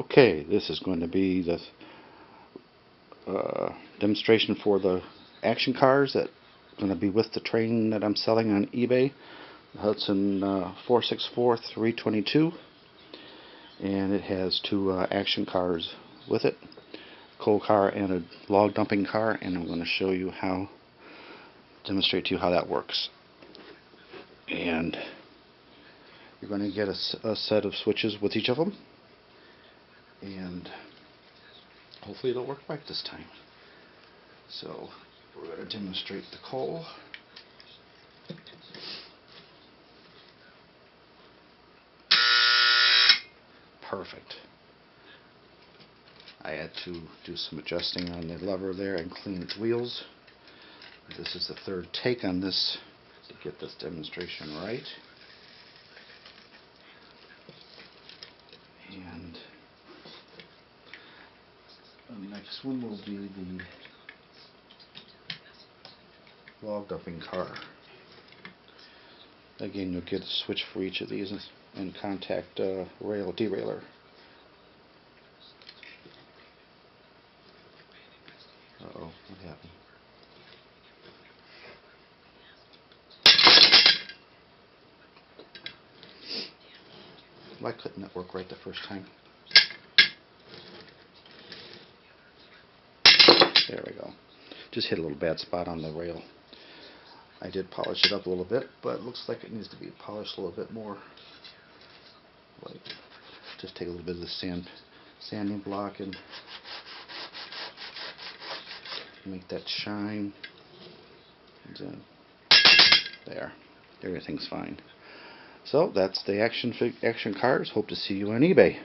Okay, this is going to be the demonstration for the action cars that are going to be with the train that I'm selling on eBay. The Hudson 464 322, and it has two action cars with it, a coal car and a log dumping car, and I'm going to show you how, demonstrate to you how that works. And you're going to get a set of switches with each of them, and hopefully it'll work right this time. So we're going to demonstrate the coal. Perfect. I had to do some adjusting on the lever there and clean its wheels. This is the third take on this to get this demonstration right. And the next one will be the log dumping car. Again, you'll get a switch for each of these and contact derailleur. Uh-oh, what happened? Why couldn't that work right the first time? There we go. Just hit a little bad spot on the rail. I did polish it up a little bit, but it looks like it needs to be polished a little bit more. Like, just take a little bit of the sanding block and make that shine. And there, everything's fine. So that's the action cars. Hope to see you on eBay.